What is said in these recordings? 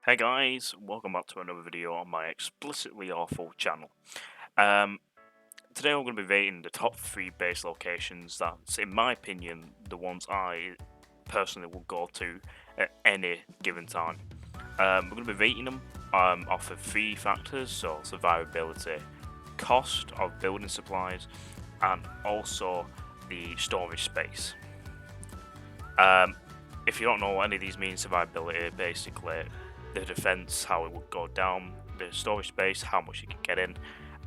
Hey guys, welcome back to another video on my explicitly awful channel. Um, Today I'm going to be rating the top 3 base locations that's, in my opinion, the ones I personally will go to at any given time. We're going to be rating them off of 3 factors, so survivability, cost of building supplies, and also the storage space. If you don't know what any of these mean, survivability, basically the defense, how it would go down, the storage space, how much you can get in,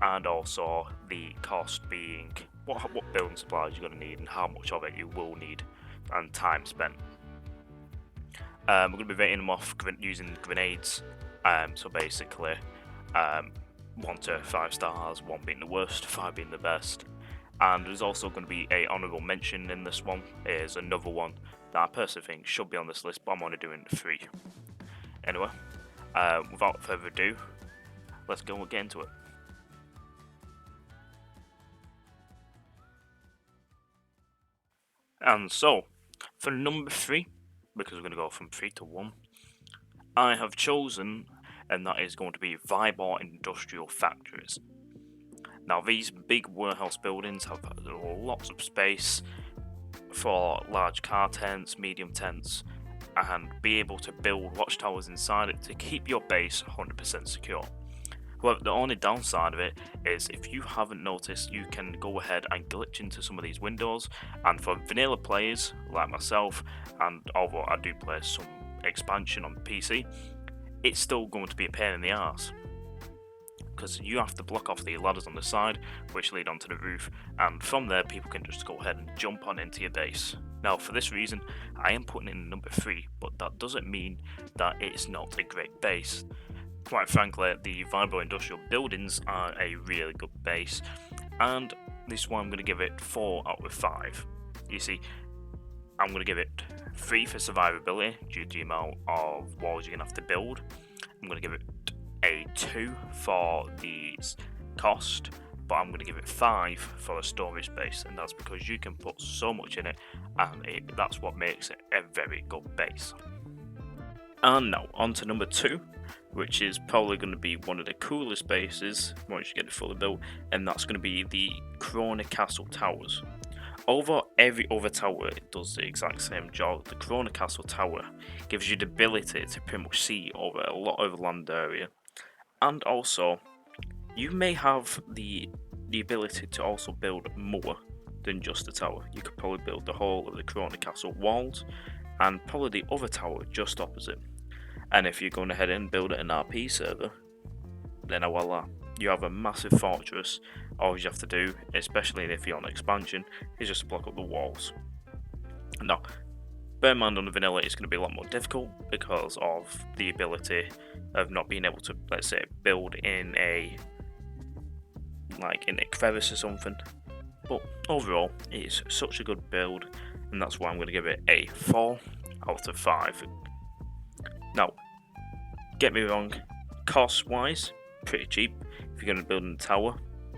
and also the cost being what building supplies you're going to need and how much of it you will need, and time spent. We're going to be rating them off using grenades. So basically, 1 to 5 stars, 1 being the worst, 5 being the best. And there's also going to be a honourable mention in this one. Is another one that I personally think should be on this list, but I'm only doing 3. Anyway, without further ado, let's go and get into it. And so, for number 3, because we're going to go from 3 to 1, I have chosen, and that is going to be Vibor Industrial Factories. Now, these big warehouse buildings have lots of space for large car tents, medium tents, and be able to build watchtowers inside it to keep your base 100% secure. However, the only downside of it is, if you haven't noticed, you can go ahead and glitch into some of these windows, and for vanilla players like myself, and although I do play some expansion on PC, it's still going to be a pain in the arse, because you have to block off the ladders on the side which lead onto the roof, and from there people can just go ahead and jump on into your base. Now, for this reason, I am putting in number 3, but that doesn't mean that it's not a great base. Quite frankly, the Vibor Industrial Buildings are a really good base, and this one I'm going to give it 4 out of 5. You see, I'm going to give it 3 for survivability due to the amount of walls you're going to have to build. I'm going to give it a 2 for the cost, but I'm going to give it 5 for the storage space, and that's because you can put so much in it, and that's what makes it a very good base. And now on to number 2, which is probably going to be one of the coolest bases once you get it fully built, and that's going to be the Corona Castle Towers. Over every other tower, it does the exact same job. The Corona Castle Tower gives you the ability to pretty much see over a lot of land area, and also you may have the ability to also build more than just the tower. You could probably build the whole of the Corona Castle walls, and probably the other tower just opposite. And if you're going ahead and build an RP server, then voila, you have a massive fortress. All you have to do, especially if you're on expansion, is just block up the walls. Now, bear in mind, on the vanilla it's going to be a lot more difficult because of the ability of not being able to, let's say, build in a crevice or something. But overall, it's such a good build, and that's why I'm going to give it a 4 out of 5. Now, get me wrong, cost-wise, pretty cheap. If you're going to build a tower,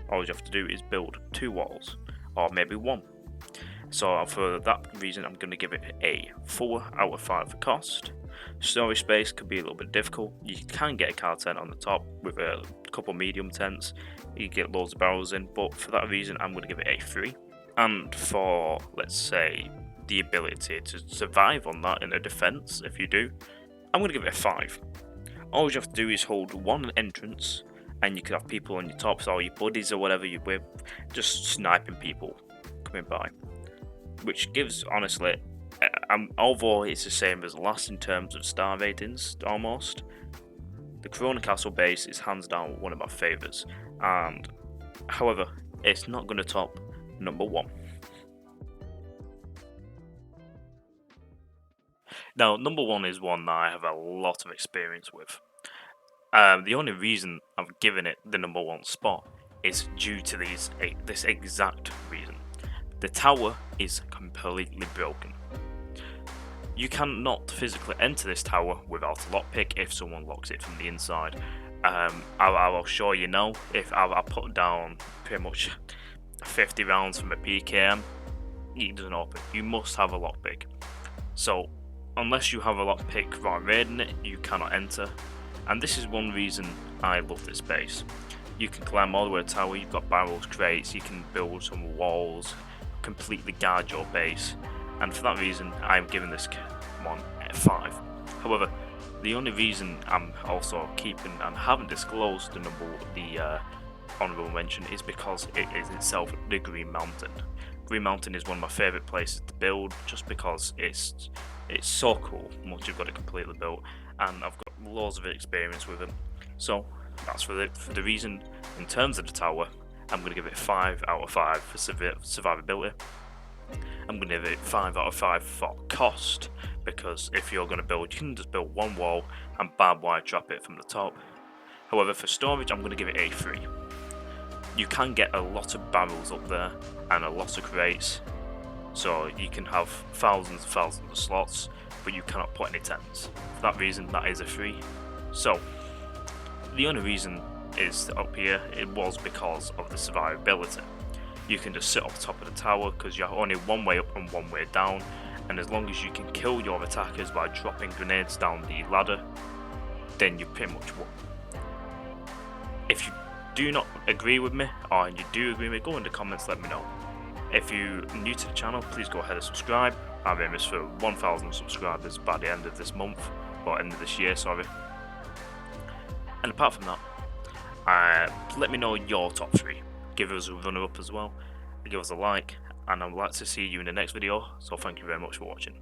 all you have to do is build 2 walls, or maybe 1. So for that reason, I'm going to give it a 4 out of 5 for cost. Storage space could be a little bit difficult. You can get a car tent on the top with a couple medium tents. You get loads of barrels in, but for that reason, I'm going to give it a 3. And for, let's say, the ability to survive on that in a defense, if you do, I'm going to give it a 5. All you have to do is hold 1 entrance, and you could have people on your tops, or your buddies or whatever you're with, just sniping people coming by. Which gives, honestly, although it's the same as last in terms of star ratings, almost, the Corona Castle base is hands down one of my favourites. And, however, it's not going to top number 1. Now, number 1 is one that I have a lot of experience with. The only reason I've given it the number 1 spot is due to this exact reason. The tower is completely broken. You cannot physically enter this tower without a lockpick if someone locks it from the inside. I'll show you now. If I put down pretty much 50 rounds from a PKM, it doesn't open. You must have a lockpick. So unless you have a lockpick while raiding it, you cannot enter. And this is one reason I love this base. You can climb all the way to the tower, you've got barrels, crates, you can build some walls, completely guard your base. And for that reason, I'm giving this one a 5. However, the only reason I'm also keeping and haven't disclosed the honourable mention is because it is itself the Green Mountain. Green Mountain is one of my favourite places to build, just because it's so cool once you've got it completely built, and I've got loads of experience with it. So that's for the reason. In terms of the tower, I'm going to give it 5 out of 5 for survivability. I'm going to give it 5 out of 5 for cost, because if you're going to build, you can just build one wall and barbed wire trap it from the top. However, for storage, I'm going to give it a 3. You can get a lot of barrels up there and a lot of crates, so you can have thousands and thousands of slots, but you cannot put any tents. For that reason, that is a 3. So the only reason is up here, it was because of the survivability. You can just sit up top of the tower because you're only one way up and one way down, and as long as you can kill your attackers by dropping grenades down the ladder, then you pretty much won. If you do not agree with me, or you do agree with me, go in the comments, let me know. If you're new to the channel, please go ahead and subscribe. Our aim is for 1,000 subscribers by the end of this month, or end of this year, sorry. And apart from that, let me know your top 3. Give us a runner up as well, give us a like, and I would like to see you in the next video, so thank you very much for watching.